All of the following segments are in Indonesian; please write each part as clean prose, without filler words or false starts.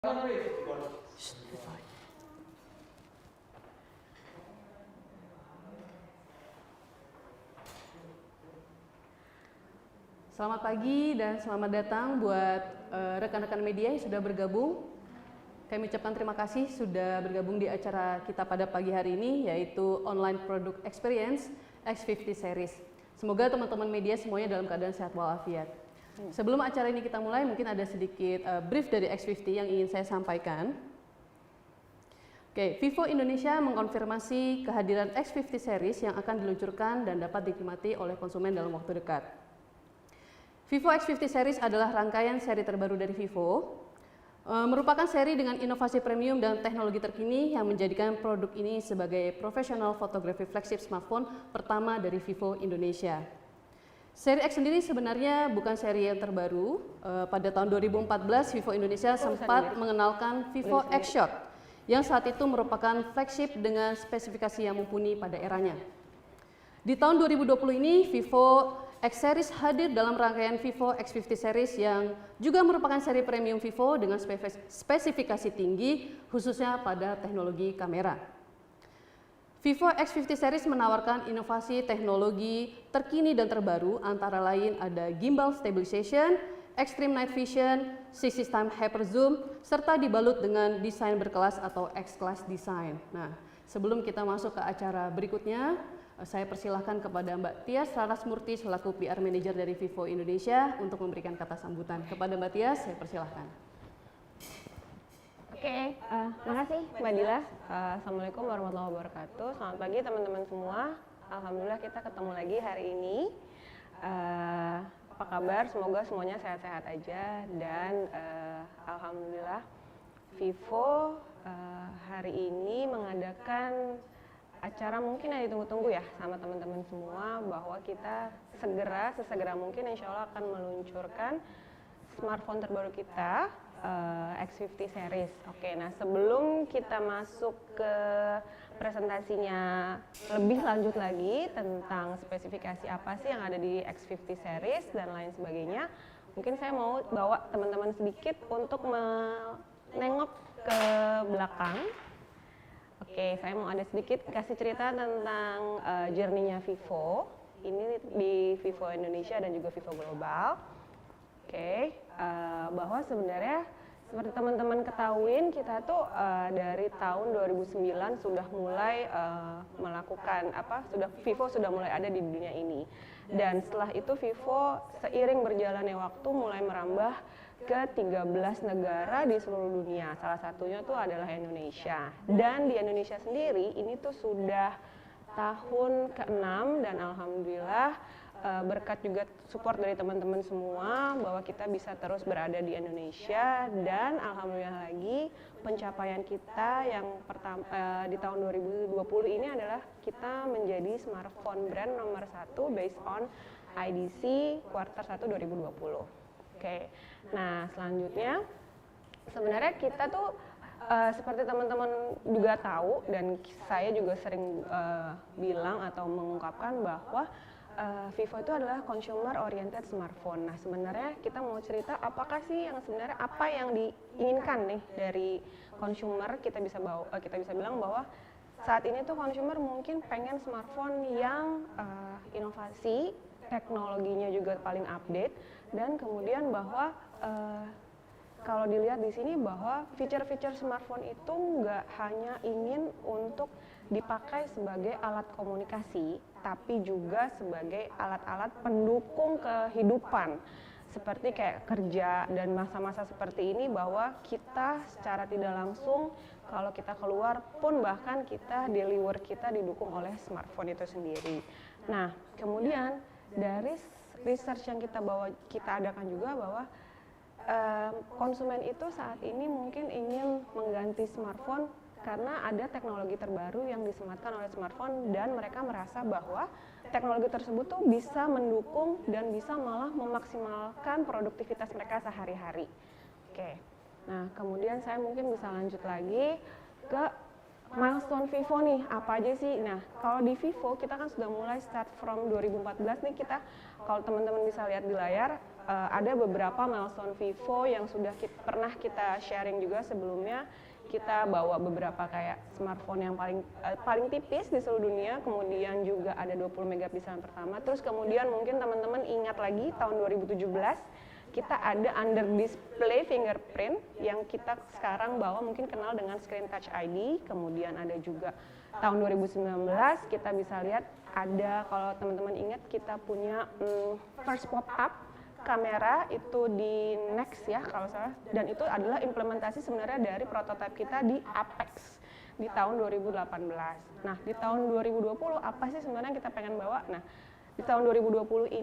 Selamat pagi dan selamat datang buat rekan-rekan media yang sudah bergabung. Kami ucapkan terima kasih sudah bergabung di acara kita pada pagi hari ini, yaitu Online Product Experience X50 Series. Semoga teman-teman media semuanya dalam keadaan sehat walafiat. Sebelum acara ini kita mulai, mungkin ada sedikit brief dari X50 yang ingin saya sampaikan. Vivo Indonesia mengkonfirmasi kehadiran X50 Series yang akan diluncurkan dan dapat dinikmati oleh konsumen dalam waktu dekat. Vivo X50 Series adalah rangkaian seri terbaru dari Vivo, merupakan seri dengan inovasi premium dan teknologi terkini yang menjadikan produk ini sebagai professional photography flagship smartphone pertama dari Vivo Indonesia. Seri X sendiri sebenarnya bukan seri yang terbaru. Pada tahun 2014, Vivo Indonesia sempat mengenalkan Vivo X Shot, yang saat itu merupakan flagship dengan spesifikasi yang mumpuni pada eranya. Di tahun 2020 ini, Vivo X Series hadir dalam rangkaian Vivo X50 Series yang juga merupakan seri premium Vivo dengan spesifikasi tinggi, khususnya pada teknologi kamera. Vivo X50 Series menawarkan inovasi teknologi terkini dan terbaru, antara lain ada gimbal stabilization, extreme night vision, 6x hyper zoom, serta dibalut dengan desain berkelas atau X-Class design. Nah, sebelum kita masuk ke acara berikutnya, saya persilahkan kepada Mbak Tias Rarasmurti selaku PR Manager dari Vivo Indonesia untuk memberikan kata sambutan. Kepada Mbak Tias, saya persilahkan. Oke, terima kasih Mbak Dila. Assalamualaikum warahmatullahi wabarakatuh. Selamat pagi teman-teman semua. Alhamdulillah kita ketemu lagi hari ini. Apa kabar? Semoga semuanya sehat-sehat aja dan alhamdulillah Vivo hari ini mengadakan acara mungkin yang ditunggu-tunggu ya sama teman-teman semua, bahwa kita sesegera mungkin insya Allah akan meluncurkan smartphone terbaru kita, X50 Series. Oke, nah sebelum kita masuk ke presentasinya lebih lanjut lagi tentang spesifikasi apa sih yang ada di X50 Series dan lain sebagainya, mungkin saya mau bawa teman-teman sedikit untuk menengok ke belakang. Oke, saya mau ada sedikit kasih cerita tentang journey-nya Vivo. Ini di Vivo Indonesia dan juga Vivo Global. Oke, bahwa sebenarnya seperti teman-teman ketahuin, kita tuh dari tahun 2009 sudah mulai melakukan Vivo sudah mulai ada di dunia ini. Dan setelah itu Vivo seiring berjalannya waktu mulai merambah ke 13 negara di seluruh dunia. Salah satunya tuh adalah Indonesia. Dan di Indonesia sendiri ini tuh sudah tahun ke-6 dan alhamdulillah berkat juga support dari teman-teman semua bahwa kita bisa terus berada di Indonesia, dan alhamdulillah lagi pencapaian kita yang pertama di tahun 2020 ini adalah kita menjadi smartphone brand nomor 1 based on IDC kuartal 1 2020. Oke. Nah, selanjutnya sebenarnya kita tuh seperti teman-teman juga tahu dan saya juga sering bilang atau mengungkapkan bahwa Vivo itu adalah consumer oriented smartphone. Nah, sebenarnya kita mau cerita apakah sih yang sebenarnya apa yang diinginkan nih dari consumer. Kita bisa bilang bahwa saat ini tuh consumer mungkin pengen smartphone yang inovasi, teknologinya juga paling update, dan kemudian bahwa kalau dilihat di sini bahwa fitur-fitur smartphone itu nggak hanya ingin untuk dipakai sebagai alat komunikasi, tapi juga sebagai alat-alat pendukung kehidupan, seperti kayak kerja dan masa-masa seperti ini, bahwa kita secara tidak langsung kalau kita keluar pun bahkan kita daily work kita didukung oleh smartphone itu sendiri. Nah, kemudian dari research yang kita adakan juga bahwa konsumen itu saat ini mungkin ingin mengganti smartphone karena ada teknologi terbaru yang disematkan oleh smartphone, dan mereka merasa bahwa teknologi tersebut tuh bisa mendukung dan bisa malah memaksimalkan produktivitas mereka sehari-hari. Oke. Nah, kemudian saya mungkin bisa lanjut lagi ke milestone Vivo nih, apa aja sih? Nah, kalau di Vivo kita kan sudah mulai start from 2014 nih, kita kalau teman-teman bisa lihat di layar, ada beberapa milestone Vivo yang sudah pernah kita sharing juga sebelumnya. Kita bawa beberapa kayak smartphone yang paling tipis di seluruh dunia, kemudian juga ada 20 megapiksel pertama. Terus kemudian mungkin teman-teman ingat lagi tahun 2017 kita ada under display fingerprint yang kita sekarang bawa mungkin kenal dengan screen touch ID. Kemudian ada juga tahun 2019 kita bisa lihat ada, kalau teman-teman ingat, kita punya first pop up kamera itu di Next ya kalau salah, dan itu adalah implementasi sebenarnya dari prototipe kita di Apex di tahun 2018. Nah di tahun 2020 apa sih sebenarnya kita pengen bawa? Nah di tahun 2020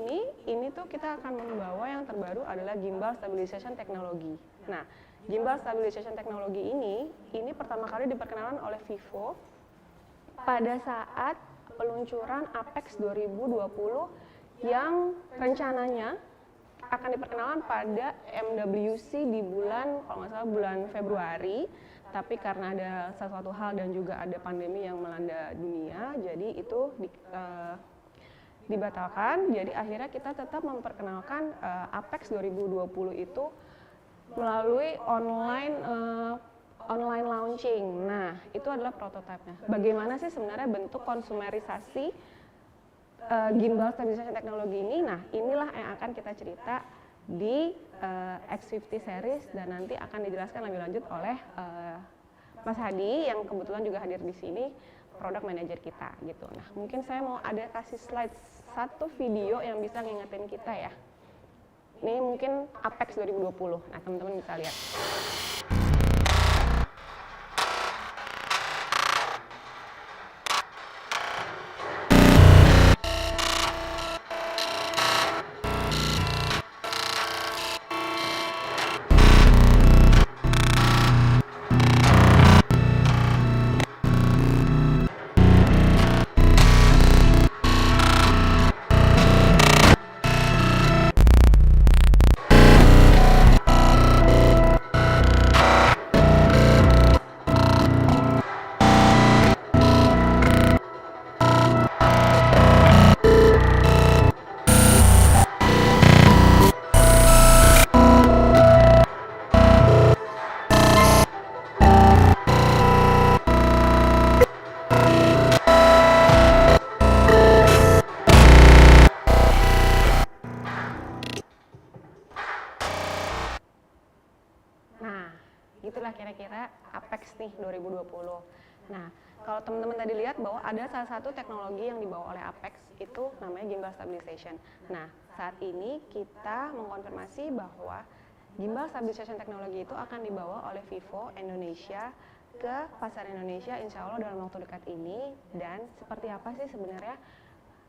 ini tuh kita akan membawa yang terbaru adalah gimbal stabilization technology. Nah gimbal stabilization technology ini pertama kali diperkenalkan oleh Vivo pada saat peluncuran Apex 2020 yang rencananya akan diperkenalkan pada MWC di bulan, kalau nggak salah bulan Februari, tapi karena ada sesuatu hal dan juga ada pandemi yang melanda dunia, jadi itu dibatalkan. Jadi akhirnya kita tetap memperkenalkan Apex 2020 itu melalui online launching. Nah, itu adalah prototipenya. Bagaimana sih sebenarnya bentuk konsumerisasi gimbal stabilization teknologi ini? Nah, inilah yang akan kita cerita di X50 series dan nanti akan dijelaskan lebih lanjut oleh Mas Hadi yang kebetulan juga hadir di sini, product manager kita gitu. Nah, mungkin saya mau ada kasih slide satu video yang bisa ngingetin kita ya. Ini mungkin Apex 2020. Nah, teman-teman bisa lihat. Itulah kira-kira Apex nih 2020. Nah, kalau teman-teman tadi lihat bahwa ada salah satu teknologi yang dibawa oleh Apex itu namanya gimbal stabilization. Nah, saat ini kita mengkonfirmasi bahwa gimbal stabilization teknologi itu akan dibawa oleh Vivo Indonesia ke pasar Indonesia insya Allah dalam waktu dekat ini. Dan seperti apa sih sebenarnya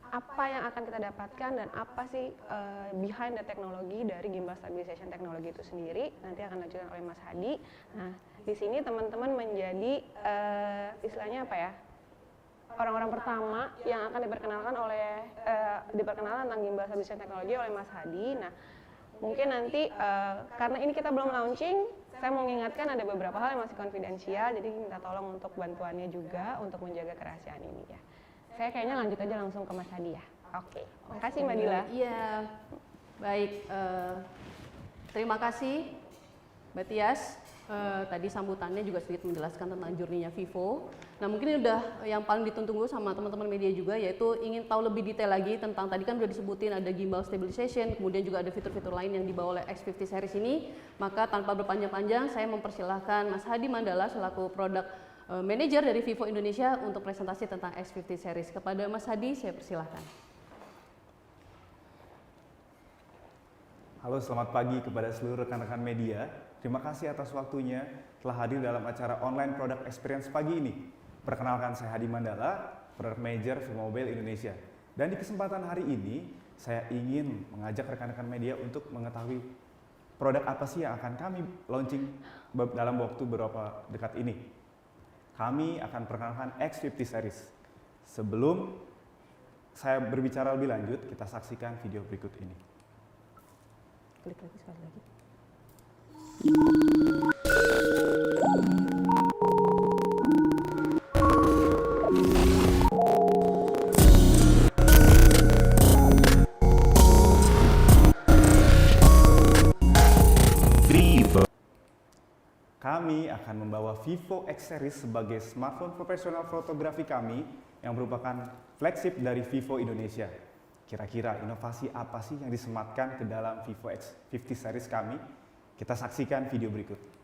apa yang akan kita dapatkan dan apa sih behind the teknologi dari gimbal stabilization teknologi itu sendiri, nanti akan dilanjutkan oleh Mas Hadi. Nah, di sini teman-teman menjadi istilahnya apa ya, orang-orang pertama yang akan diperkenalkan tentang gimbal stabilization teknologi oleh Mas Hadi. Nah, mungkin nanti karena ini kita belum launching, saya mau mengingatkan ada beberapa hal yang masih konfidensial, jadi minta tolong untuk bantuannya juga untuk menjaga kerahasiaan ini ya. Saya kayaknya lanjut aja langsung ke Mas Hadi ya. Oke, makasih Mbak Dila. Iya, baik. Terima kasih Mbak Tias. Tadi sambutannya juga sedikit menjelaskan tentang journey-nya Vivo. Nah, mungkin ini udah yang paling ditunggu sama teman-teman media juga, yaitu ingin tahu lebih detail lagi tentang, tadi kan udah disebutin ada gimbal stabilization, kemudian juga ada fitur-fitur lain yang dibawa oleh X50 series ini. Maka tanpa berpanjang-panjang, saya mempersilahkan Mas Hadi Mandala selaku product manager dari Vivo Indonesia untuk presentasi tentang X50 series. Kepada Mas Hadi, saya persilahkan. Halo, selamat pagi kepada seluruh rekan-rekan media. Terima kasih atas waktunya telah hadir dalam acara online product experience pagi ini. Perkenalkan, saya Hadi Mandala, product manager Vivo Mobile Indonesia. Dan di kesempatan hari ini, saya ingin mengajak rekan-rekan media untuk mengetahui produk apa sih yang akan kami launching dalam waktu beberapa dekat ini. Kami akan perkenalkan X50 series. Sebelum saya berbicara lebih lanjut, kita saksikan video berikut ini. Klik lagi sekali lagi. akan membawa Vivo X Series sebagai smartphone profesional fotografi kami yang merupakan flagship dari Vivo Indonesia. Kira-kira inovasi apa sih yang disematkan ke dalam Vivo X50 series kami? Kita saksikan video berikut.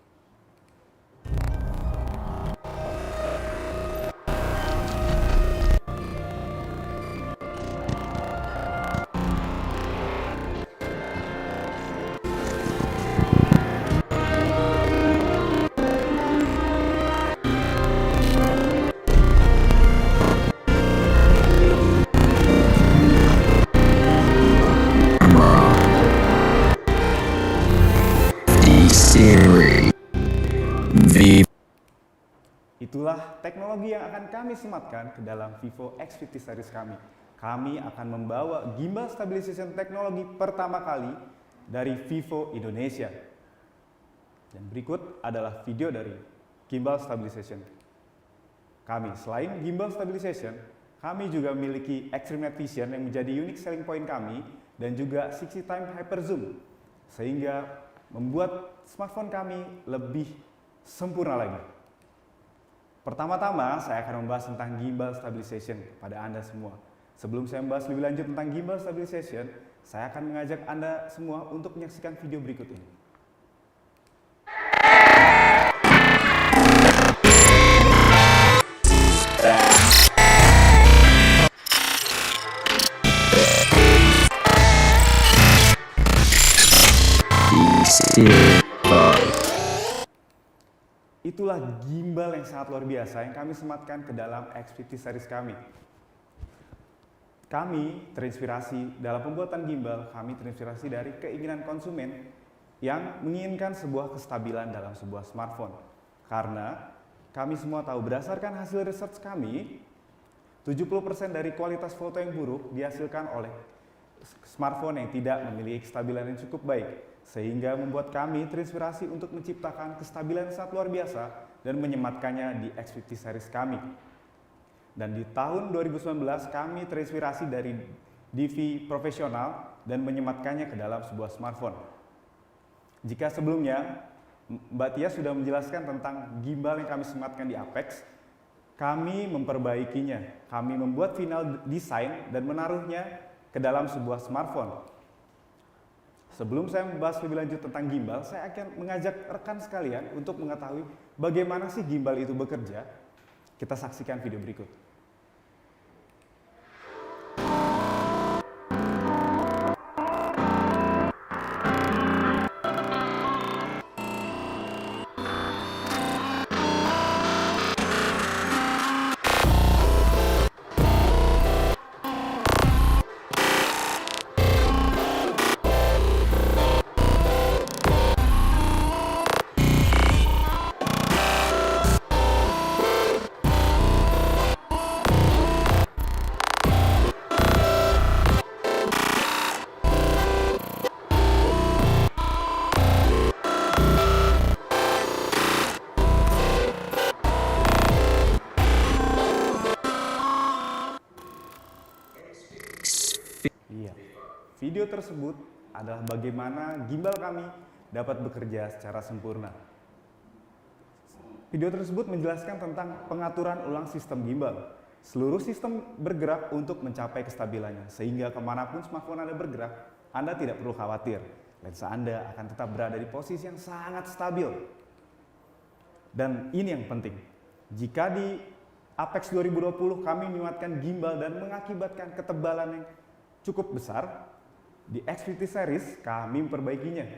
Itulah teknologi yang akan kami sematkan ke dalam Vivo X50 series kami. Kami akan membawa gimbal stabilization teknologi pertama kali dari Vivo Indonesia. Dan berikut adalah video dari gimbal stabilization kami. Selain gimbal stabilization, kami juga memiliki extreme night vision yang menjadi unique selling point kami dan juga 60 time hyper zoom sehingga membuat smartphone kami lebih sempurna lagi. Pertama-tama saya akan membahas tentang gimbal stabilization kepada Anda semua. Sebelum saya membahas lebih lanjut tentang gimbal stabilization, saya akan mengajak Anda semua untuk menyaksikan video berikut ini. Itulah gimbal yang sangat luar biasa yang kami sematkan ke dalam X50 series kami. Kami terinspirasi dalam pembuatan gimbal, kami terinspirasi dari keinginan konsumen yang menginginkan sebuah kestabilan dalam sebuah smartphone. Karena kami semua tahu berdasarkan hasil research kami, 70% dari kualitas foto yang buruk dihasilkan oleh smartphone yang tidak memiliki kestabilan yang cukup baik. Sehingga membuat kami terinspirasi untuk menciptakan kestabilan sangat luar biasa dan menyematkannya di X50 series kami. Dan di tahun 2019 kami terinspirasi dari DV profesional dan menyematkannya ke dalam sebuah smartphone. Jika sebelumnya Mbak Tia sudah menjelaskan tentang gimbal yang kami sematkan di Apex, kami memperbaikinya. Kami membuat final desain dan menaruhnya ke dalam sebuah smartphone. Sebelum saya membahas lebih lanjut tentang gimbal, saya akan mengajak rekan sekalian untuk mengetahui bagaimana sih gimbal itu bekerja. Kita saksikan video berikut. Video tersebut adalah bagaimana gimbal kami dapat bekerja secara sempurna. Video tersebut menjelaskan tentang pengaturan ulang sistem gimbal. Seluruh sistem bergerak untuk mencapai kestabilannya, sehingga kemanapun smartphone Anda bergerak, Anda tidak perlu khawatir. Lensa Anda akan tetap berada di posisi yang sangat stabil. Dan ini yang penting, jika di Apex 2020 kami menyematkan gimbal dan mengakibatkan ketebalan yang cukup besar, di X50 series kami memperbaikinya.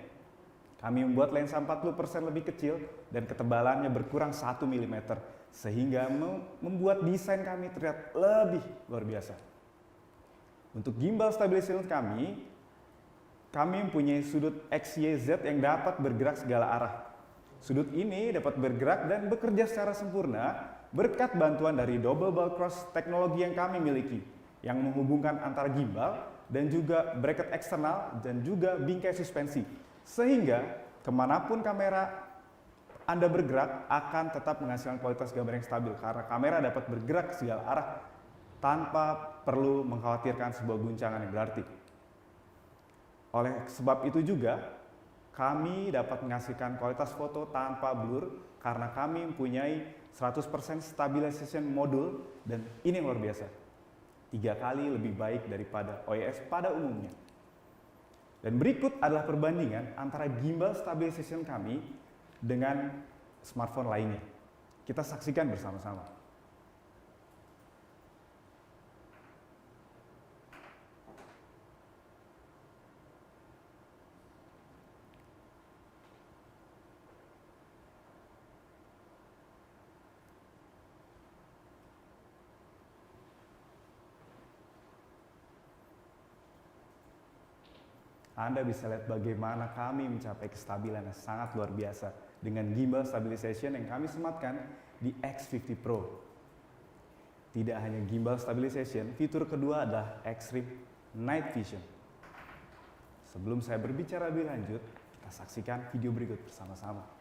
Kami membuat lensa 40% lebih kecil dan ketebalannya berkurang 1 mm sehingga membuat desain kami terlihat lebih luar biasa. Untuk gimbal stabilization kami mempunyai sudut XYZ yang dapat bergerak segala arah. Sudut ini dapat bergerak dan bekerja secara sempurna berkat bantuan dari double ball cross teknologi yang kami miliki yang menghubungkan antara gimbal dan juga bracket eksternal dan juga bingkai suspensi, sehingga kemanapun kamera Anda bergerak akan tetap menghasilkan kualitas gambar yang stabil karena kamera dapat bergerak ke segala arah tanpa perlu mengkhawatirkan sebuah guncangan yang berarti. Oleh sebab itu juga kami dapat menghasilkan kualitas foto tanpa blur karena kami mempunyai 100% stabilization modul dan ini yang luar biasa. 3 kali lebih baik daripada OIS pada umumnya. Dan berikut adalah perbandingan antara gimbal stabilization kami dengan smartphone lainnya. Kita saksikan bersama-sama. Anda bisa lihat bagaimana kami mencapai kestabilan yang sangat luar biasa dengan gimbal stabilization yang kami sematkan di X50 Pro. Tidak hanya gimbal stabilization, fitur kedua adalah Extreme Night Vision. Sebelum saya berbicara lebih lanjut, kita saksikan video berikut bersama-sama.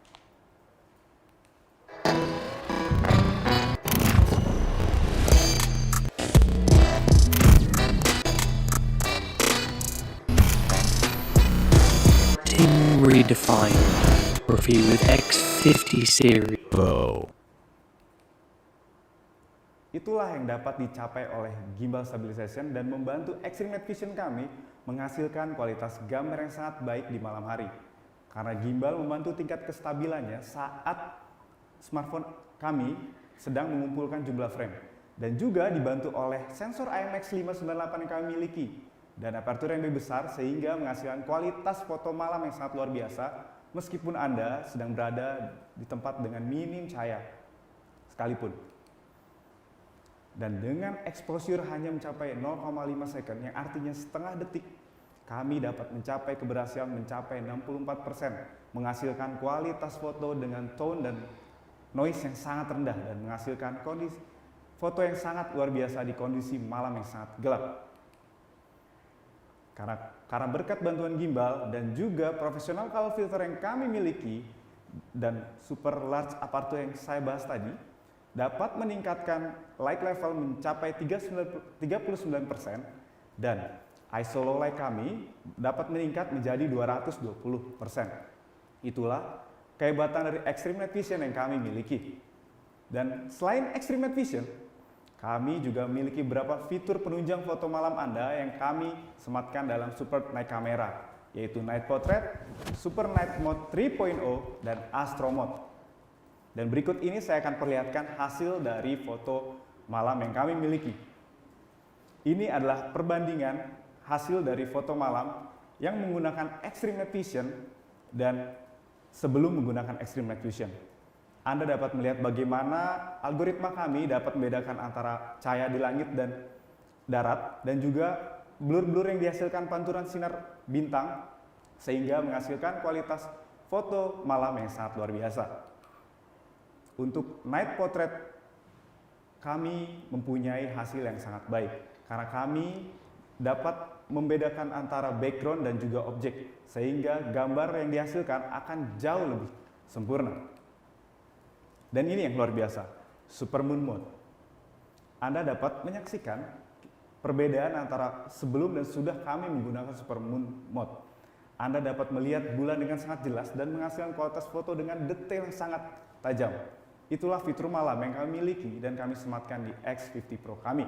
Redefined. Review with X50 series. Itulah yang dapat dicapai oleh gimbal stabilization dan membantu Extreme Night Vision kami menghasilkan kualitas gambar yang sangat baik di malam hari. Karena gimbal membantu tingkat kestabilannya saat smartphone kami sedang mengumpulkan jumlah frame. Dan juga dibantu oleh sensor IMX598 yang kami miliki. Dan aperture yang lebih besar sehingga menghasilkan kualitas foto malam yang sangat luar biasa meskipun Anda sedang berada di tempat dengan minim cahaya sekalipun. Dan dengan exposure hanya mencapai 0,5 second yang artinya setengah detik, kami dapat mencapai keberhasilan mencapai 64%, menghasilkan kualitas foto dengan tone dan noise yang sangat rendah dan menghasilkan kondisi foto yang sangat luar biasa di kondisi malam yang sangat gelap. Karena berkat bantuan gimbal dan juga professional color filter yang kami miliki dan super large aperture yang saya bahas tadi, dapat meningkatkan light level mencapai 39% dan ISO low light kami dapat meningkat menjadi 220%. Itulah kehebatan dari Extreme Night Vision yang kami miliki. Dan selain Extreme Night Vision, kami juga memiliki beberapa fitur penunjang foto malam Anda yang kami sematkan dalam Super Night Camera, yaitu Night Portrait, Super Night Mode 3.0, dan Astro Mode. Dan berikut ini saya akan perlihatkan hasil dari foto malam yang kami miliki. Ini adalah perbandingan hasil dari foto malam yang menggunakan Extreme Night Vision dan sebelum menggunakan Extreme Night Vision. Anda dapat melihat bagaimana algoritma kami dapat membedakan antara cahaya di langit dan darat dan juga blur-blur yang dihasilkan pantulan sinar bintang sehingga menghasilkan kualitas foto malam yang sangat luar biasa. Untuk night portrait kami mempunyai hasil yang sangat baik karena kami dapat membedakan antara background dan juga objek sehingga gambar yang dihasilkan akan jauh lebih sempurna. Dan ini yang luar biasa, Super Moon Mode. Anda dapat menyaksikan perbedaan antara sebelum dan sudah kami menggunakan Super Moon Mode. Anda dapat melihat bulan dengan sangat jelas dan menghasilkan kualitas foto dengan detail yang sangat tajam. Itulah fitur malam yang kami miliki dan kami sematkan di X50 Pro kami.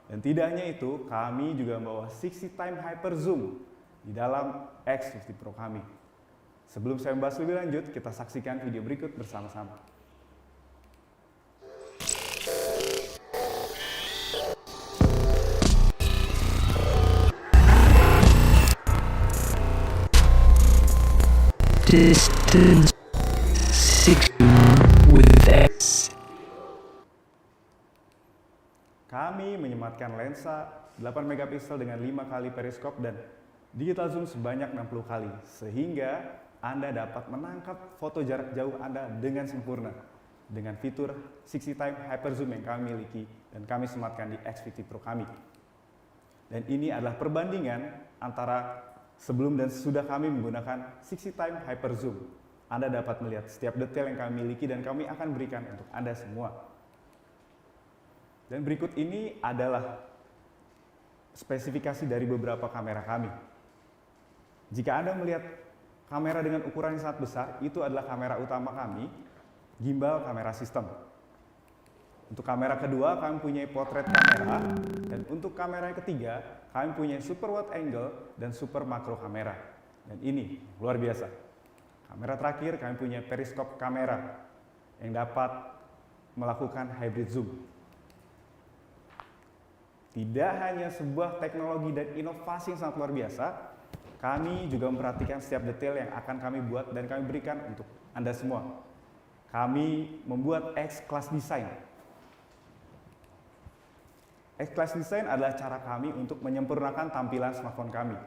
Dan tidak hanya itu, kami juga membawa 60 time hyper zoom di dalam X50 Pro kami. Sebelum saya membahas lebih lanjut, kita saksikan video berikut bersama-sama. Distance 6 with X. Kami menyematkan lensa 8 megapiksel dengan 5 kali periskop dan digital zoom sebanyak 60 kali, sehingga Anda dapat menangkap foto jarak jauh Anda dengan sempurna dengan fitur 60 time hyper zoom yang kami miliki dan kami sematkan di X50 Pro kami. Dan ini adalah perbandingan antara sebelum dan sesudah kami menggunakan 60 time hyper zoom. Anda dapat melihat setiap detail yang kami miliki dan kami akan berikan untuk Anda semua. Dan berikut ini adalah spesifikasi dari beberapa kamera kami. Jika Anda melihat kamera dengan ukuran yang sangat besar itu adalah kamera utama kami, gimbal kamera sistem. Untuk kamera kedua kami punya portrait kamera, dan untuk kamera yang ketiga kami punya super wide angle dan super makro kamera. Dan ini luar biasa. Kamera terakhir kami punya periskop kamera yang dapat melakukan hybrid zoom. Tidak hanya sebuah teknologi dan inovasi yang sangat luar biasa, kami juga memperhatikan setiap detail yang akan kami buat dan kami berikan untuk Anda semua. Kami membuat X-Class Design. X-Class Design adalah cara kami untuk menyempurnakan tampilan smartphone kami.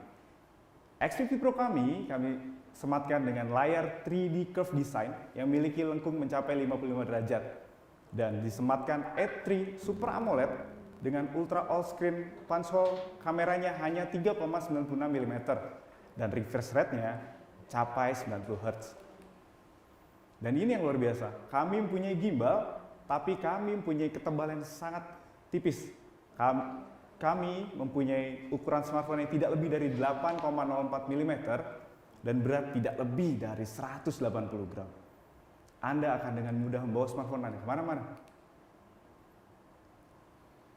X50 Pro kami sematkan dengan layar 3D Curve Design yang memiliki lengkung mencapai 55 derajat dan disematkan A3 Super AMOLED dengan ultra all screen punch hole, kameranya hanya 3,96 mm dan refresh rate-nya capai 90 Hz. Dan ini yang luar biasa, kami mempunyai gimbal tapi kami mempunyai ketebalan yang sangat tipis. Kami mempunyai ukuran smartphone yang tidak lebih dari 8,04 mm dan berat tidak lebih dari 180 gram. Anda akan dengan mudah membawa smartphone Anda kemana-mana.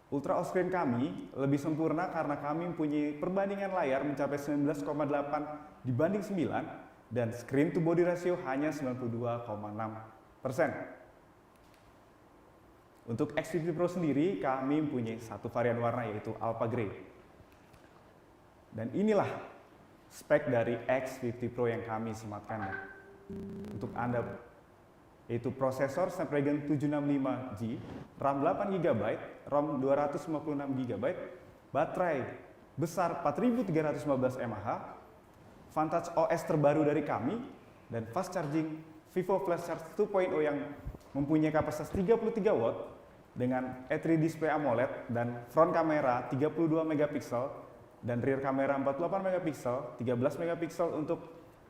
Ultra all-screen kami lebih sempurna karena kami mempunyai perbandingan layar mencapai 19,8 dibanding 9 dan screen to body ratio hanya 92,6%. Untuk X50 Pro sendiri kami mempunyai satu varian warna yaitu Alpha Grey. Dan inilah spek dari X50 Pro yang kami sematkan untuk Anda, yaitu prosesor Snapdragon 765G, RAM 8GB, ROM 256GB, baterai besar 4315 mAh, Vantage OS terbaru dari kami, dan fast charging Vivo Flash Charge 2.0 yang mempunyai kapasitas 33 watt dengan A3 display AMOLED dan front kamera 32 megapiksel dan rear kamera 48 megapiksel, 13 megapiksel untuk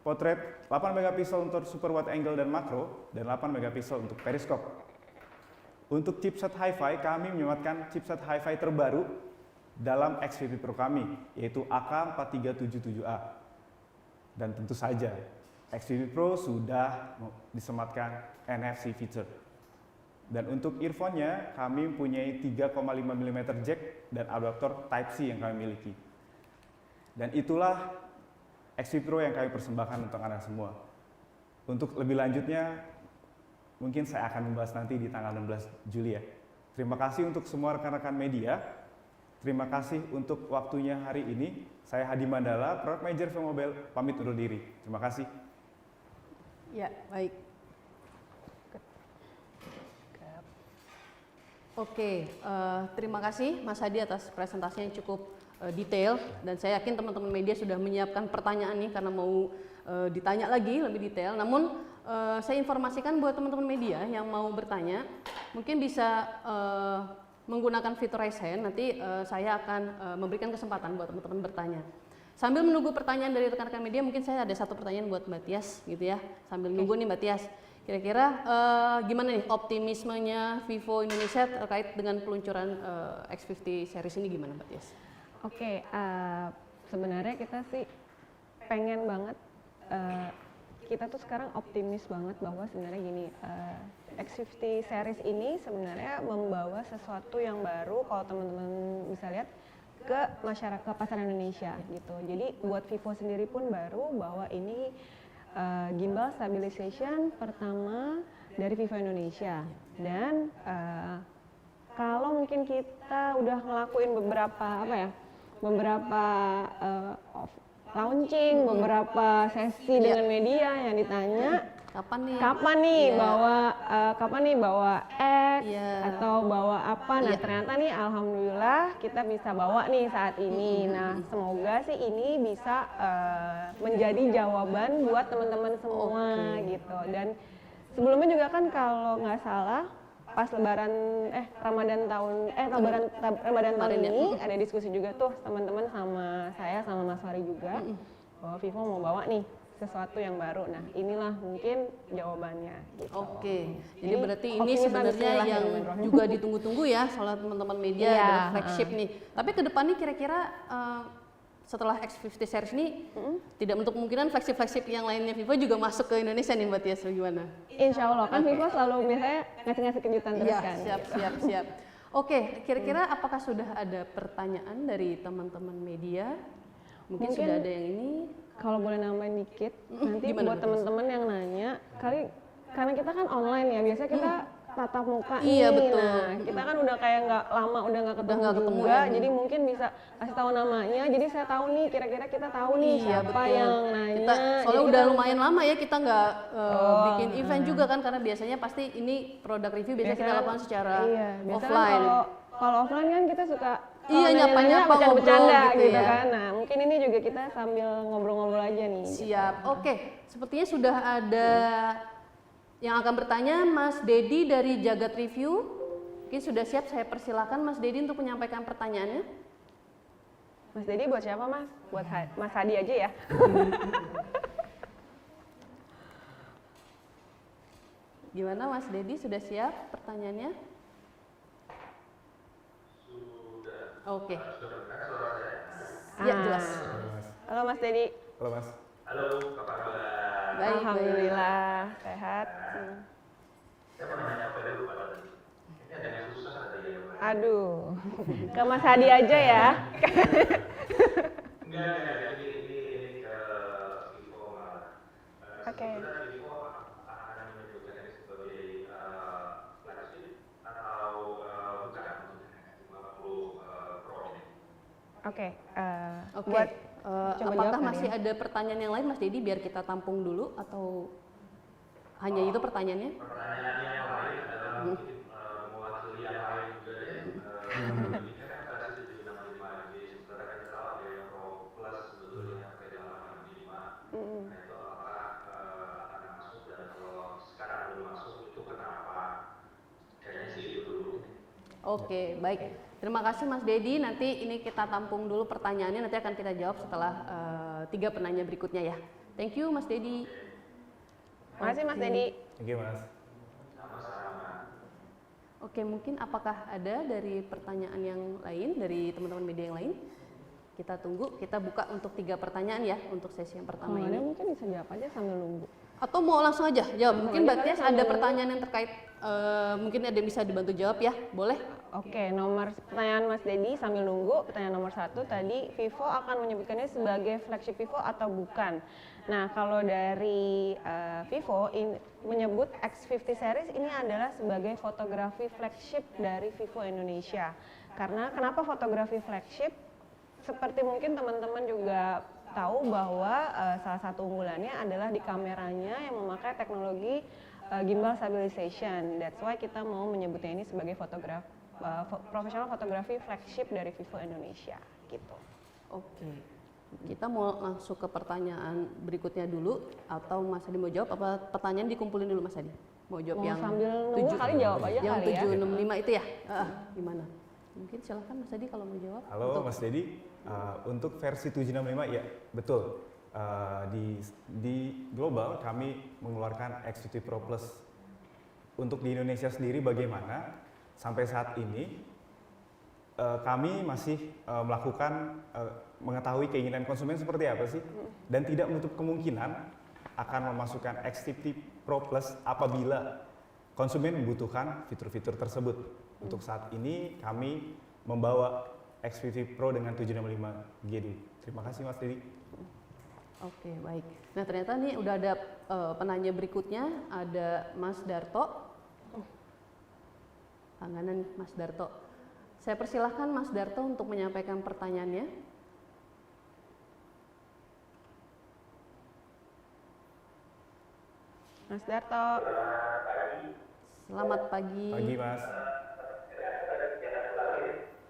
portrait, 8 megapiksel untuk super wide angle dan makro, dan 8 megapiksel untuk periskop. Untuk chipset Hi-Fi, kami menyematkan chipset Hi-Fi terbaru dalam X50 Pro kami, yaitu AK4377A. Dan tentu saja, X50 Pro sudah disematkan NFC feature. Dan untuk earphone-nya, kami mempunyai 3,5 mm jack dan adaptor Type-C yang kami miliki. Dan itulah X50 Pro yang kami persembahkan untuk Anda semua. Untuk lebih lanjutnya, mungkin saya akan membahas nanti di tanggal 16 Juli ya. Terima kasih untuk semua rekan-rekan media. Terima kasih untuk waktunya hari ini. Saya Hadi Mandala, Product Manager V-Mobile, pamit undur diri. Terima kasih. Ya, baik. Oke, terima kasih Mas Hadi atas presentasinya yang cukup detail, dan saya yakin teman-teman media sudah menyiapkan pertanyaan nih karena mau ditanya lagi lebih detail. Namun saya informasikan buat teman-teman media yang mau bertanya, mungkin bisa menggunakan fitur raise hand. Nanti saya akan memberikan kesempatan buat teman-teman bertanya. Sambil menunggu pertanyaan dari rekan-rekan media, mungkin saya ada satu pertanyaan buat Mbak Tias gitu ya. Sambil nunggu nih Mbak Tias, kira-kira gimana nih optimismenya Vivo Indonesia terkait dengan peluncuran X50 series ini, gimana Mbak Tias? Oke, sebenarnya kita sih pengen banget, kita tuh sekarang optimis banget bahwa sebenarnya gini, X50 series ini sebenarnya membawa sesuatu yang baru kalau teman-teman bisa lihat ke masyarakat pasar Indonesia gitu. Jadi buat Vivo sendiri pun baru bahwa ini gimbal stabilization pertama dari Vivo Indonesia. Dan kalau mungkin kita udah ngelakuin beberapa launching, beberapa sesi dengan media yang ditanya kapan nih bawa X atau bawa apa. Nah ternyata nih alhamdulillah kita bisa bawa nih saat ini. Nah semoga sih ini bisa menjadi jawaban buat teman-teman semua gitu. Dan sebelumnya juga kan kalau nggak salah pas Ramadan tahun ini ada diskusi juga tuh teman-teman sama saya sama Mas Fahri juga bahwa Vivo mau bawa nih sesuatu yang baru. Nah inilah mungkin jawabannya gitu. Oke, jadi berarti ini sebenarnya yang juga ditunggu-tunggu ya soal teman-teman media, dan flagship nih. Tapi ke depan nih kira-kira setelah X50 series ini tidak menutup kemungkinan flagship yang lainnya Vivo juga masuk ke Indonesia nih Mbak Tias, gimana? Insya Allah kan Vivo selalu biasanya ngasih kejutan terus Iya, kan. siap. Oke, kira-kira apakah sudah ada pertanyaan dari teman-teman media? Mungkin sudah ada yang ini. Kalau boleh nambahin dikit, nanti gimana, buat Mbak teman-teman yang nanya, karena kita kan online ya, biasanya kita tatap muka Iya, nih. betul. Nah, kita kan udah kayak nggak lama udah nggak ketemu nggak ketemu juga, ya. jadi mungkin bisa kasih tahu namanya. Jadi saya tahu nih, kira-kira kita tahu nih Iya, siapa betul. yang nanya. Kita soalnya Jadi udah kita- lumayan lama ya kita nggak bikin event juga kan, karena biasanya pasti ini produk review biasanya kita biasanya- lakukan secara iya, biasanya kan offline. kalau offline kan kita suka Iya, kalau nyapa-nyapa, nanya-nanya, ngobrol bercanda gitu gitu ya. kan. Nah, mungkin ini juga kita sambil ngobrol-ngobrol aja nih. Siap. Oke, sepertinya sudah ada yang akan bertanya, Mas Dedi dari Jagat Review. Mungkin sudah siap, saya persilakan Mas Dedi untuk menyampaikan pertanyaannya. Mas Dedi buat siapa Mas? Buat Mas Hadi aja ya. Gimana Mas Dedi, sudah siap pertanyaannya? Oke. Ya, jelas. Halo Mas Dedi. Halo Mas. Baik. Alhamdulillah sehat. Aduh, ke Mas Hadi aja ya. Oke. Oke, Oke. buat coba Apakah jawab kali masih ya. ada pertanyaan yang lain Mas Dedi biar kita tampung dulu atau hanya itu pertanyaannya? Oke, baik. Terima kasih Mas Dedi. Nanti ini kita tampung dulu pertanyaannya, nanti akan kita jawab setelah 3 penanya berikutnya ya. Thank you Mas Dedi. Makasih Mas Dedi. Thank you Mas. Oke, mungkin apakah ada dari pertanyaan yang lain, dari teman-teman media yang lain? Kita tunggu, kita buka untuk 3 pertanyaan ya, untuk sesi yang pertama Kalau ada ini. mungkin bisa jawab aja sambil nunggu. Atau mau langsung aja jawab? Mungkin aja Mbak kali Tias sambil ada nunggu. pertanyaan yang terkait, mungkin ada yang bisa dibantu jawab ya, boleh? Oke, nomor pertanyaan Mas Dedi sambil nunggu. Pertanyaan nomor 1 tadi, Vivo akan menyebutkannya sebagai flagship Vivo atau bukan? Nah, kalau dari Vivo menyebut X50 series ini adalah sebagai fotografi flagship dari Vivo Indonesia. Karena kenapa fotografi flagship? Seperti mungkin teman-teman juga tahu bahwa salah satu unggulannya adalah di kameranya yang memakai teknologi gimbal stabilization. That's why kita mau menyebutnya ini sebagai professional fotografi flagship dari Vivo Indonesia gitu. Oke, kita mau langsung ke pertanyaan berikutnya dulu atau Mas Hadi mau jawab? Apa pertanyaan dikumpulin dulu Mas Hadi? Mau jawab Mau yang sambil nunggu kali jawab aja yang kali ya. 765 itu ya? Gimana? Mungkin silahkan Mas Hadi kalau mau jawab. Halo Mas Dedi, untuk versi 765 ya betul. Di global kami mengeluarkan X50 Pro Plus. Untuk di Indonesia sendiri bagaimana? Sampai saat ini kami masih melakukan mengetahui keinginan konsumen seperti apa sih, dan tidak menutup kemungkinan akan memasukkan X50 Pro Plus apabila konsumen membutuhkan fitur-fitur tersebut. Untuk saat ini kami membawa X50 Pro dengan 765 G2. Terima kasih Mas Dedi. Oke, baik. Nah, ternyata nih udah ada penanya berikutnya, ada Mas Darto. Langganan nih, Mas Darto. Saya persilahkan Mas Darto untuk menyampaikan pertanyaannya. Mas Darto. Selamat pagi. Pagi Mas.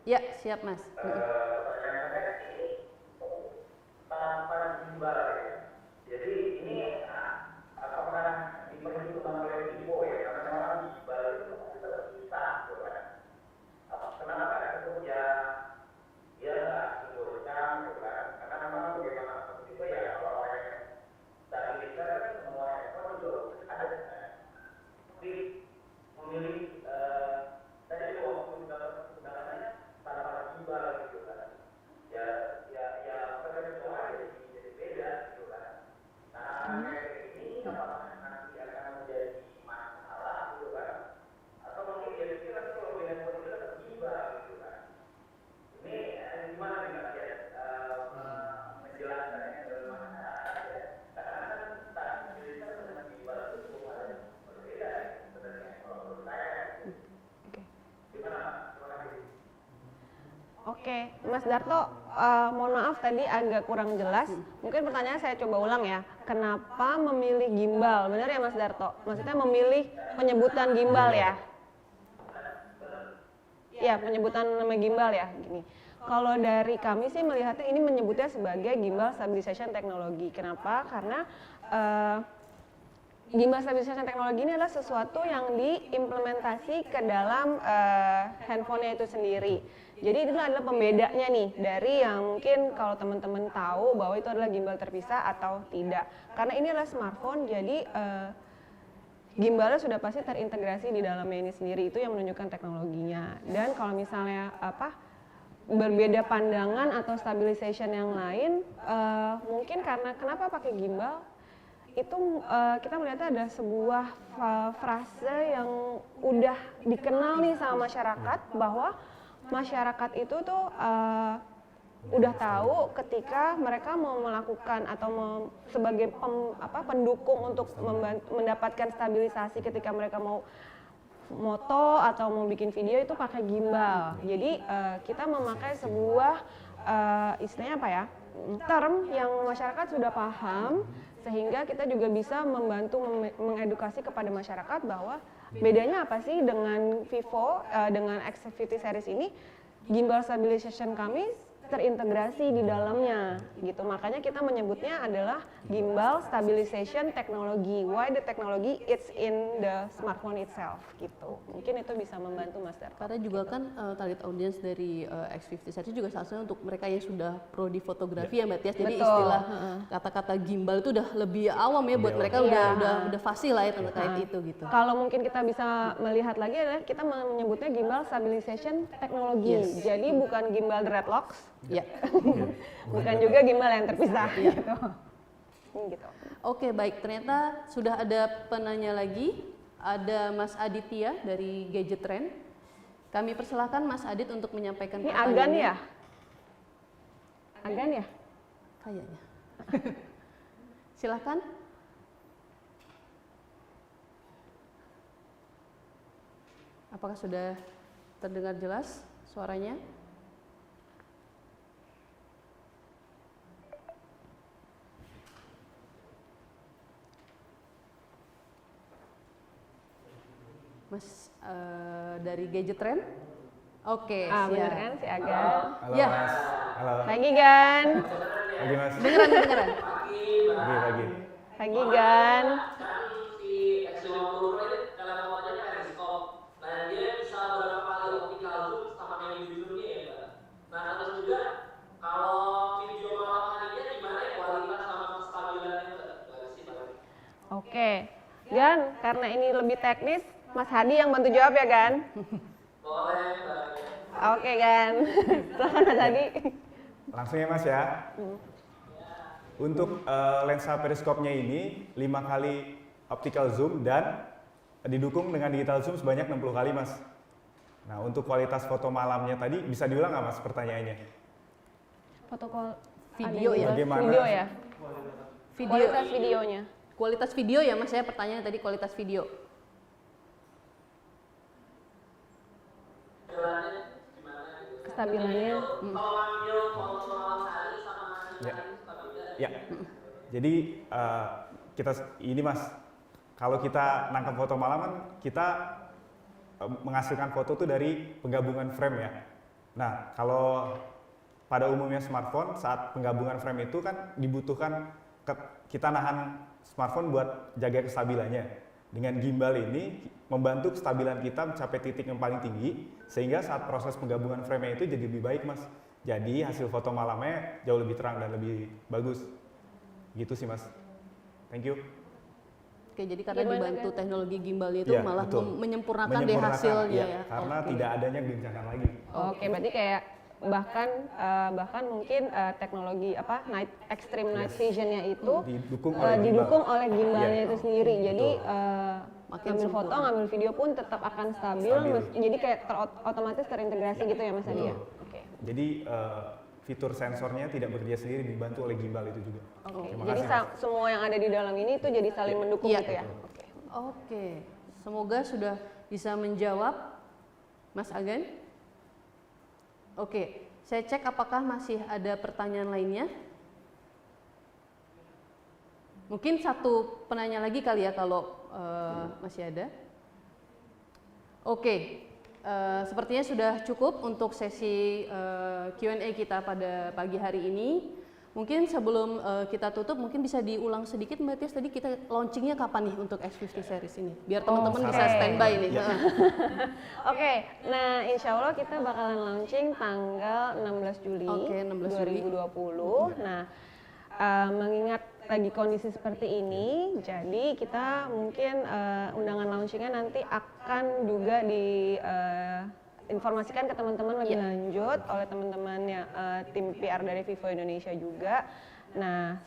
Ya, siap Mas. Mas Darto, mohon maaf tadi agak kurang jelas. Mungkin pertanyaan saya coba ulang ya. Kenapa memilih gimbal? Benar ya Mas Darto? Maksudnya memilih penyebutan gimbal ya? Ya, penyebutan nama gimbal ya. Gini. Kalau dari kami sih melihatnya ini menyebutnya sebagai gimbal stabilization technology. Kenapa? Karena gimbal stabilization teknologi ini adalah sesuatu yang diimplementasi ke dalam handphonenya itu sendiri. Jadi itu adalah pembedanya nih dari yang mungkin kalau teman-teman tahu bahwa itu adalah gimbal terpisah atau tidak. Karena ini adalah smartphone, jadi gimbalnya sudah pasti terintegrasi di dalamnya ini sendiri, itu yang menunjukkan teknologinya. Dan kalau misalnya berbeda pandangan atau stabilization yang lain, mungkin karena kenapa pakai gimbal? Itu kita melihatnya ada sebuah frase yang udah dikenal nih sama masyarakat, bahwa masyarakat itu tuh udah tahu ketika mereka mau melakukan atau sebagai pendukung untuk mendapatkan stabilisasi ketika mereka mau moto atau mau bikin video itu pakai gimbal. Jadi kita memakai sebuah istilahnya apa ya, term yang masyarakat sudah paham, sehingga kita juga bisa membantu mengedukasi kepada masyarakat bahwa bedanya apa sih dengan Vivo, dengan X50 series ini. Gimbal stabilization kami terintegrasi di dalamnya gitu. Makanya kita menyebutnya adalah gimbal stabilization technology. Why the technology? It's in the smartphone itself gitu. Mungkin itu bisa membantu Mas Darto. Karena juga kan target audience dari X50 series juga salah satunya untuk mereka yang sudah pro di fotografi ya Mbak Tias. Jadi Betul. istilah kata-kata gimbal itu udah lebih awam ya buat mereka, udah fasih lah ya terkait itu gitu. Kalau mungkin kita bisa melihat lagi adalah kita menyebutnya gimbal stabilization technology. Yes. Jadi bukan gimbal dreadlocks, Ya. bukan juga gimbal yang terpisah gitu. Gitu. Oke, baik. Ternyata sudah ada penanya lagi. Ada Mas Aditya dari Gadget Trend. Kami persilahkan Mas Adit untuk menyampaikan Ini pertanyaannya. Agan ya? Agan ya? Kayaknya. Silahkan. Apakah sudah terdengar jelas suaranya? Mas dari Gadget Trend? Oke, Bener siap. kan si Agan? Halo Ya. Mas. Halo. Pagi Gan. Pagi Mas. Dengeran. Pagi. Pagi Gan. Si X50 Pro ini dalam modelnya periskop. Nah dia bisa berapa kali optical zoom sama kayak judulnya ya Mbak. Nah terus juga kalau video malam harinya gimana ya kualitas sama kestabilannya Mbak? Gimana sih Mbak? Oke. Gan, karena ini lebih teknis, Mas Hadi yang bantu jawab ya Gan? Boleh Mbak. Oke Gan. Silakan Mas Hadi. Langsung ya Mas ya. Untuk lensa periskopnya ini 5 kali optical zoom dan didukung dengan digital zoom sebanyak 60 kali Mas. Nah untuk kualitas foto malamnya tadi bisa diulang nggak Mas pertanyaannya? Video ya? Bagaimana? Video ya? Video. Kualitas videonya. Kualitas video ya Mas ya, pertanyaannya tadi kualitas video. Kestabilannya. Kalau ngambil foto malam hari sama Ya. siang stabilnya. Ya. Jadi kita ini Mas, kalau kita nangkap foto malam kan kita menghasilkan foto tuh dari penggabungan frame ya. Nah, kalau pada umumnya smartphone saat penggabungan frame itu kan dibutuhkan kita nahan smartphone buat jaga kestabilannya. Dengan gimbal ini membantu kestabilan kita mencapai titik yang paling tinggi sehingga saat proses penggabungan frame itu jadi lebih baik Mas. Jadi hasil foto malamnya jauh lebih terang dan lebih bagus. Gitu sih Mas. Thank you. Oke, jadi karena Gimana, dibantu Gan? teknologi gimbal itu Iya, malah betul. menyempurnakan deh hasilnya iya, ya. Karena Oke. tidak adanya goncangan lagi. Oke, berarti kayak bahkan mungkin teknologi extreme night visionnya itu Didukung oleh gimbal. oleh gimbalnya Iya. itu sendiri. Jadi Makin ngambil foto, sempurna. ngambil video pun tetap akan stabil. Jadi kayak otomatis terintegrasi gitu ya Mas Adi ya. Oke. Jadi fitur sensornya tidak bekerja sendiri, dibantu oleh gimbal itu juga. Oke. Terima Jadi kasih, Mas. semua yang ada di dalam ini itu jadi saling mendukung Iya. gitu ya. Oke. Oke, semoga sudah bisa menjawab Mas Agan. Oke, Saya cek apakah masih ada pertanyaan lainnya. Mungkin satu penanya lagi kali ya kalau masih ada. Oke, sepertinya sudah cukup untuk sesi Q&A kita pada pagi hari ini. Mungkin sebelum kita tutup, mungkin bisa diulang sedikit Mbak Tias, tadi kita launchingnya kapan nih untuk X50 series ini? Biar teman-teman bisa standby nih. Oke, nah insya Allah kita bakalan launching tanggal 16 Juli Oke, 16 Juli. 2020. Nah, mengingat lagi kondisi seperti ini, jadi kita mungkin undangan launchingnya nanti akan juga informasikan ke teman-teman lebih lanjut oleh teman-temannya tim PR dari Vivo Indonesia juga. Nah,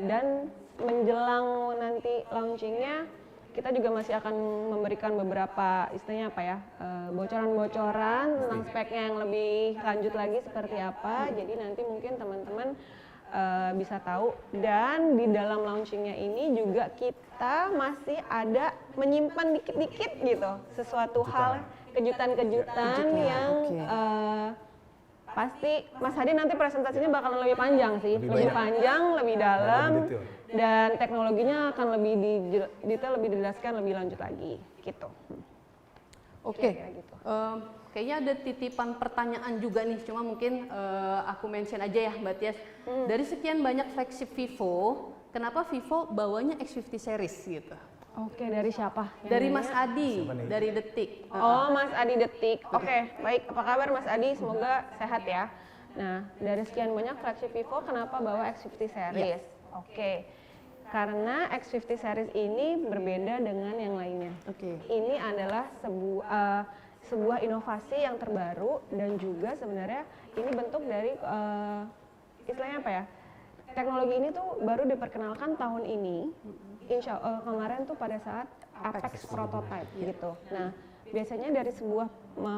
dan menjelang nanti launchingnya kita juga masih akan memberikan beberapa istilahnya apa ya, bocoran-bocoran tentang speknya yang lebih lanjut lagi seperti apa. Jadi nanti mungkin teman-teman bisa tahu, dan di dalam launchingnya ini juga kita masih ada menyimpan dikit-dikit gitu sesuatu hal kejutan-kejutan yang pasti Mas Hadi nanti presentasinya bakalan lebih panjang sih, lebih panjang, lebih dalam, dan teknologinya akan lebih detail, lebih dijelaskan lebih lanjut lagi gitu. Oke, Gitu. Kayaknya ada titipan pertanyaan juga nih, cuma mungkin aku mention aja ya Mbak Tias. Dari sekian banyak flagship Vivo, kenapa Vivo bawanya X50 series gitu? Oke, dari siapa? Dari Mas Adi, dari Detik. Oh, Mas Adi Detik. Oke, baik. Apa kabar Mas Adi? Semoga sehat ya. Nah, dari sekian banyak flagship Vivo, kenapa bawa X50 series? Oke, karena X50 series ini berbeda dengan yang lainnya. Ini adalah sebuah inovasi yang terbaru, dan juga sebenarnya ini bentuk dari istilahnya apa ya? Teknologi ini tuh baru diperkenalkan tahun ini. Kemarin tuh pada saat Apex prototype gitu. Nah, biasanya dari sebuah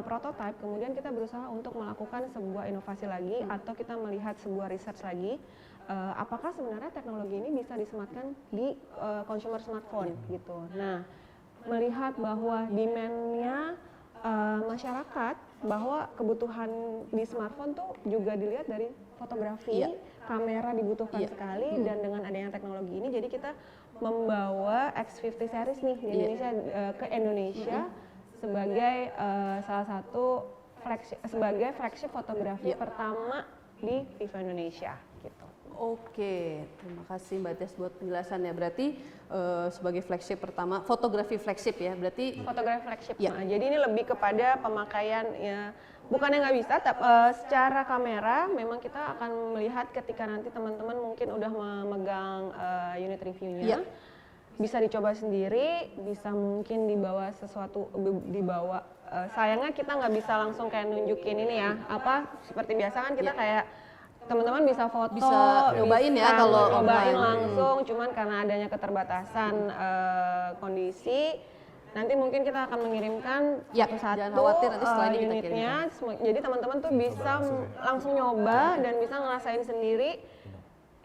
prototype kemudian kita berusaha untuk melakukan sebuah inovasi lagi, atau kita melihat sebuah research lagi, apakah sebenarnya teknologi ini bisa disematkan di consumer smartphone gitu. Nah, melihat bahwa demand-nya masyarakat, bahwa kebutuhan di smartphone tuh juga dilihat dari fotografi, kamera dibutuhkan sekali, dan dengan adanya teknologi ini jadi kita membawa X50 series nih di Indonesia, ke Indonesia sebagai salah satu flagship fotografi pertama di Vivo Indonesia gitu. Oke, terima kasih Mbak Tias buat penjelasannya. Berarti sebagai flagship pertama, fotografi flagship ya, berarti fotografi flagship. Nah, jadi ini lebih kepada pemakaian ya, bukannya nggak bisa, tapi secara kamera memang kita akan melihat ketika nanti teman-teman mungkin udah memegang unit reviewnya, bisa dicoba sendiri, bisa mungkin dibawa sayangnya kita nggak bisa langsung kayak nunjukin ini ya, apa seperti biasa kan kita kayak teman-teman bisa foto, bisa nyobain ya kalau nyobain online. langsung, cuman karena adanya keterbatasan kondisi, nanti mungkin kita akan mengirimkan satu-satu jangan khawatir, nanti setelah ini kita unitnya, jadi teman-teman tuh bisa langsung nyoba dan bisa ngerasain sendiri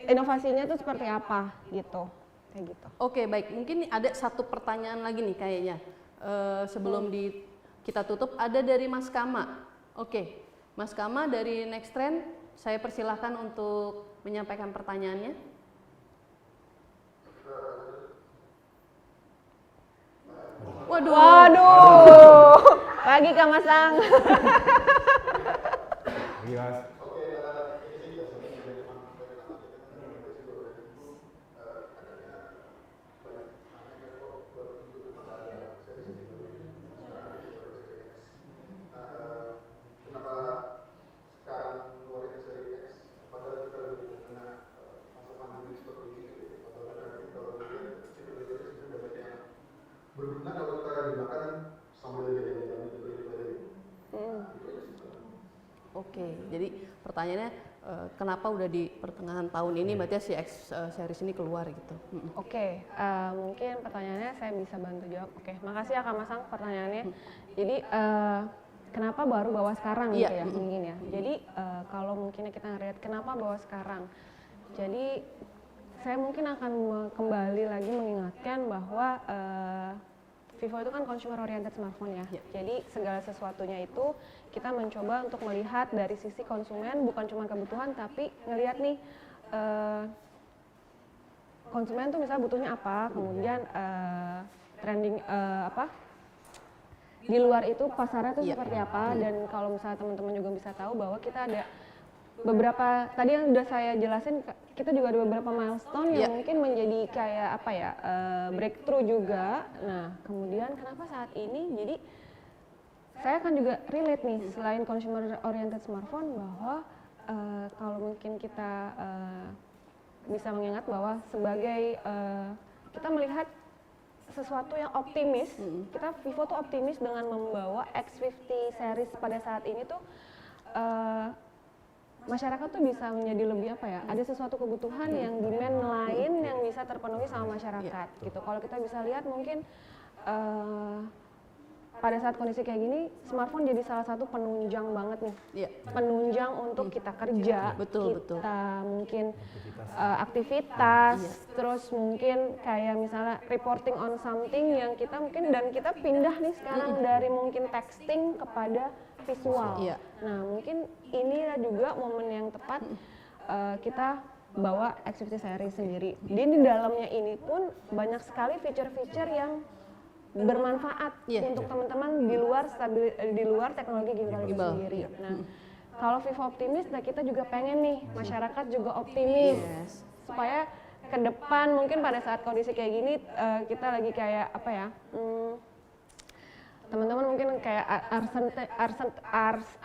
inovasinya tuh seperti apa gitu, kayak gitu. Oke, baik. Mungkin ada satu pertanyaan lagi nih kayaknya. Sebelum kita tutup, ada dari Mas Kama. Oke, Mas Kama dari Next Trend, saya persilahkan untuk menyampaikan pertanyaannya. Waduh. Pagi Kak Masang. berguna kalau kita gunakan sambil jalan-jalan gitu. Oke, jadi pertanyaannya kenapa udah di pertengahan tahun ini berarti si X series ini keluar gitu. Oke, mungkin pertanyaannya saya bisa bantu jawab. Oke, makasih ya Kak Masang pertanyaannya. Jadi kenapa baru bawa sekarang gitu ya mungkin ya. Jadi kalau mungkin kita ngeliat kenapa bawa sekarang. Jadi saya mungkin akan kembali lagi mengingatkan bahwa Vivo itu kan consumer oriented smartphone ya. Ya. Jadi segala sesuatunya itu kita mencoba untuk melihat dari sisi konsumen, bukan cuma kebutuhan tapi ngelihat nih konsumen tuh misalnya butuhnya apa, kemudian trending di luar itu pasarnya tuh Iya. seperti apa, dan kalau misalnya teman-teman juga bisa tahu bahwa kita ada beberapa, tadi yang udah saya jelasin, kita juga ada beberapa milestone yang Iya. mungkin menjadi kayak apa ya, breakthrough juga. Nah kemudian kenapa saat ini, jadi saya kan juga relate nih, selain consumer oriented smartphone, bahwa kalau mungkin kita bisa mengingat bahwa sebagai kita melihat sesuatu yang optimis, kita Vivo tuh optimis dengan membawa X50 series pada saat ini tuh masyarakat tuh bisa menjadi lebih apa ya, ada sesuatu kebutuhan yang demand lain yang bisa terpenuhi sama masyarakat gitu. Kalau kita bisa lihat mungkin pada saat kondisi kayak gini, smartphone jadi salah satu penunjang banget nih. Iya. Penunjang untuk kita kerja, Betul, kita betul. mungkin aktivitas, Iya. terus mungkin kayak misalnya reporting on something yang kita mungkin, dan kita pindah nih sekarang dari mungkin texting kepada visual. Iya. Nah mungkin inilah juga momen yang tepat kita bawa X50 series sendiri. Di dalamnya ini pun banyak sekali fitur-fitur yang bermanfaat Iya. untuk teman-teman di luar teknologi gimbal itu Gimbal, sendiri. iya. Nah, kalau Vivo optimis, nah kita juga pengen nih masyarakat juga optimis Yes. supaya ke depan mungkin pada saat kondisi kayak gini kita lagi kayak apa ya? Teman-teman mungkin kayak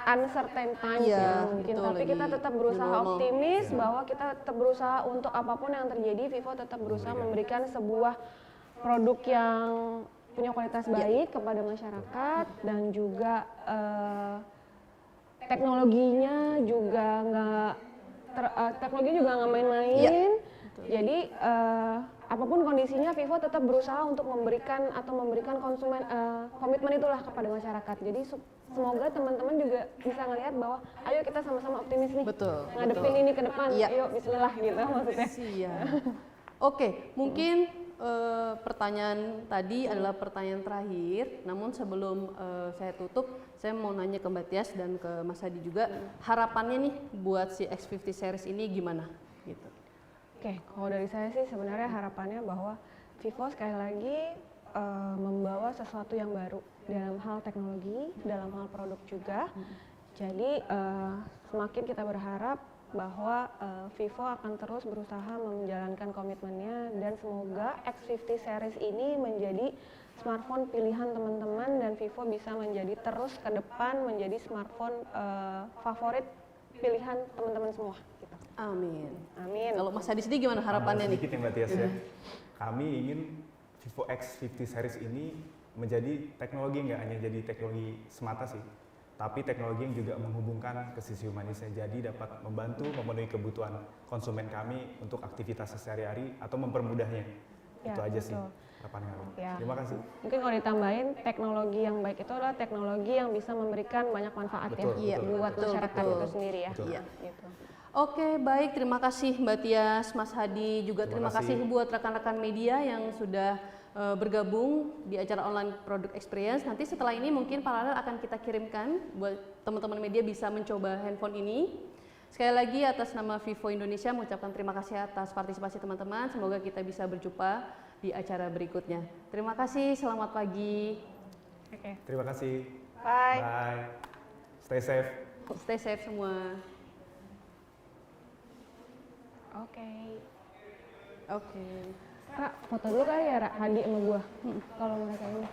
uncertain times Iya, ya mungkin, betul, tapi kita lagi tetap berusaha new normal. optimis bahwa kita tetap berusaha untuk apapun yang terjadi, Vivo tetap berusaha memberikan sebuah produk yang punya kualitas baik kepada masyarakat, dan juga teknologinya juga nggak main-main. Jadi apapun kondisinya, Vivo tetap berusaha untuk memberikan konsumen komitmen itulah kepada masyarakat. Jadi semoga teman-teman juga bisa ngelihat bahwa ayo kita sama-sama optimis nih, Betul, ngadepin betul. ini ke depan. Iya. Ayo Bismillah gitu maksudnya. Siap. Oke, mungkin pertanyaan tadi adalah pertanyaan terakhir. Namun sebelum saya tutup, saya mau nanya ke Mbak Tias dan ke Mas Hadi juga, harapannya nih buat si X50 series ini gimana? Gitu. Oke, kalau dari saya sih sebenarnya harapannya bahwa Vivo sekali lagi membawa sesuatu yang baru dalam hal teknologi, dalam hal produk juga. Jadi semakin kita berharap bahwa Vivo akan terus berusaha menjalankan komitmennya, dan semoga X50 series ini menjadi smartphone pilihan teman-teman, dan Vivo bisa menjadi terus ke depan menjadi smartphone favorit pilihan teman-teman semua. Gitu. Amin. Amin. Kalau Mas Hadi sendiri gimana harapannya nih? Sedikit ya Mbak Tias ya. Kami ingin Vivo X50 series ini menjadi teknologi, nggak hanya jadi teknologi semata sih, tapi teknologi yang juga menghubungkan ke sisi humanisnya, jadi dapat membantu memenuhi kebutuhan konsumen kami untuk aktivitas sehari-hari atau mempermudahnya. Ya, Itu aja sih betul. harapan kami. Ya. Terima kasih. Mungkin kalau ditambahin, teknologi yang baik itu adalah teknologi yang bisa memberikan banyak manfaat Betul, ya betul, buat betul, masyarakat betul. itu sendiri ya. Betul. Iya. Gitu. Oke, baik. Terima kasih Mbak Tias, Mas Hadi. Juga terima Terima kasih kasih. buat rekan-rekan media yang sudah bergabung di acara online product experience. Nanti setelah ini mungkin paralel akan kita kirimkan buat teman-teman media bisa mencoba handphone ini. Sekali lagi atas nama Vivo Indonesia mengucapkan terima kasih atas partisipasi teman-teman. Semoga kita bisa berjumpa di acara berikutnya. Terima kasih, selamat pagi. Oke. Terima kasih. Bye. Bye. Stay safe. Stay safe semua. Oke. Oke. Kak, foto dulu kali ya, Ra, Hadi sama gua. Kalau mereka ini.